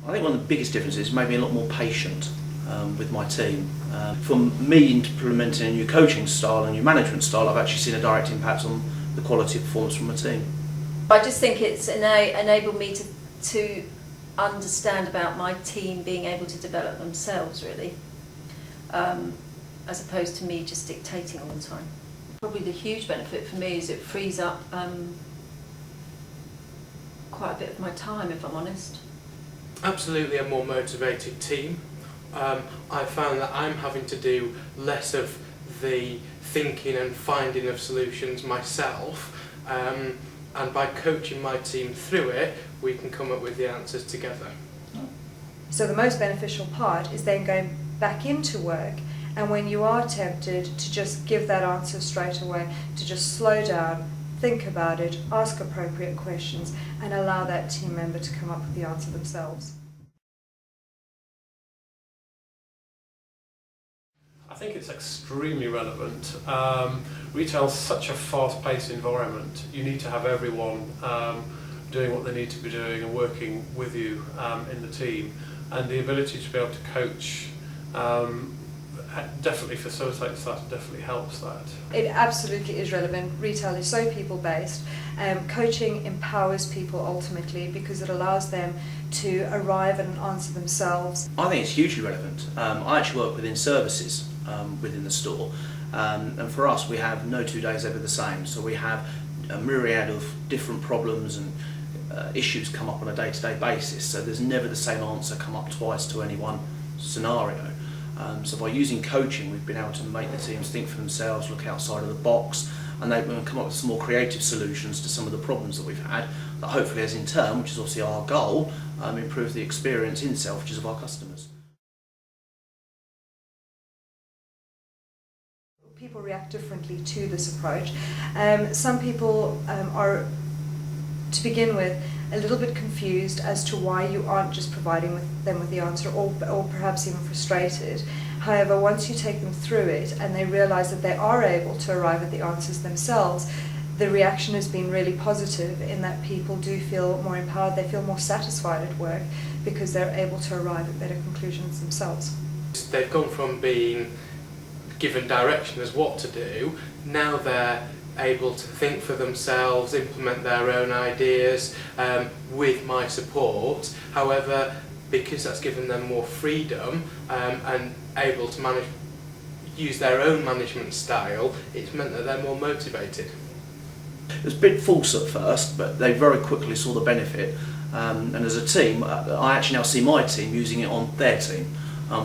I think one of the biggest differences is maybe a lot more patient with my team. From me implementing a new coaching style and new management style, I've actually seen a direct impact on the quality of performance from my team. I just think it's enabled me to understand about my team being able to develop themselves, really, as opposed to me just dictating all the time. Probably the huge benefit for me is it frees up quite a bit of my time, if I'm honest. Absolutely a more motivated team. I found that I'm having to do less of the thinking and finding of solutions myself, and by coaching my team through it, we can come up with the answers together. So the most beneficial part is then going back into work, and when you are tempted to just give that answer straight away, to just slow down, think about it, ask appropriate questions, and allow that team member to come up with the answer themselves. I think it's extremely relevant. Retail is such a fast-paced environment. You need to have everyone doing what they need to be doing and working with you in the team. And the ability to be able to coach definitely facilitates that, definitely helps that. It absolutely is relevant. Retail is so people-based. Coaching empowers people ultimately because it allows them to arrive at an answer themselves. I think it's hugely relevant. I actually work within services within the store, and for us we have no 2 days ever the same, so we have a myriad of different problems and issues come up on a day-to-day basis, so there's never the same answer come up twice to any one scenario. So by using coaching, we've been able to make the teams think for themselves, look outside of the box, and they can come up with some more creative solutions to some of the problems that we've had, that hopefully has in turn, which is obviously our goal, improve the experience in Selfridges of our customers. People react differently to this approach. Some people are, to begin with, a little bit confused as to why you aren't just providing them with the answer, or perhaps even frustrated. However, once you take them through it and they realise that they are able to arrive at the answers themselves, the reaction has been really positive in that people do feel more empowered, they feel more satisfied at work because they're able to arrive at better conclusions themselves. They've gone from being given direction as what to do, now they're able to think for themselves, implement their own ideas with my support. However, because that's given them more freedom and able to use their own management style, it's meant that they're more motivated. It was a bit false at first, but they very quickly saw the benefit, and as a team, I actually now see my team using it on their team,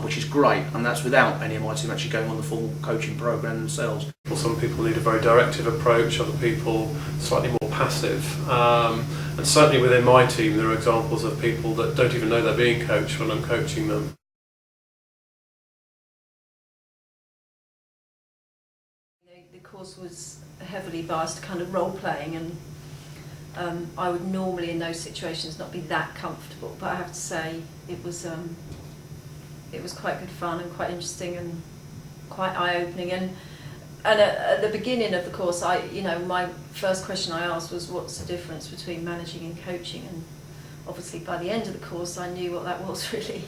which is great, and that's without any of my team actually going on the full coaching programme themselves. Some people need a very directive approach, other people slightly more passive. And certainly within my team there are examples of people that don't even know they're being coached when I'm coaching them. The course was heavily biased to kind of role-playing, and I would normally in those situations not be that comfortable, but I have to say it was quite good fun and quite interesting and quite eye-opening. And at the beginning of the course, my first question I asked was, what's the difference between managing and coaching? And obviously by the end of the course I knew what that was really.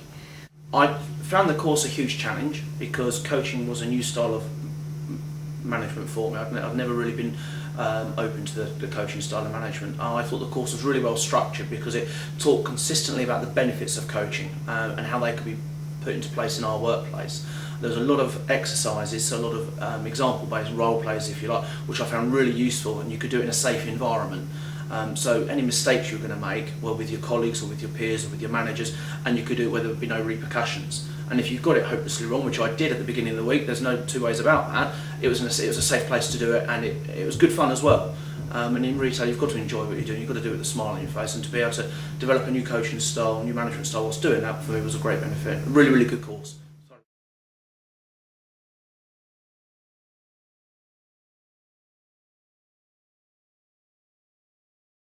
I found the course a huge challenge because coaching was a new style of management for me. I've never really been open to the coaching style of management. I thought the course was really well structured because it talked consistently about the benefits of coaching and how they could be put into place in our workplace. There's a lot of exercises, a lot of example-based role plays, if you like, which I found really useful, and you could do it in a safe environment. So any mistakes you're going to make, well, with your colleagues or with your peers or with your managers, and you could do it where there would be no repercussions. And if you've got it hopelessly wrong, which I did at the beginning of the week, there's no two ways about that, it was a safe place to do it, and it was good fun as well. And in retail, you've got to enjoy what you're doing, you've got to do it with a smile on your face, and to be able to develop a new coaching style, new management style whilst doing that, for me was a great benefit. A really, really good course.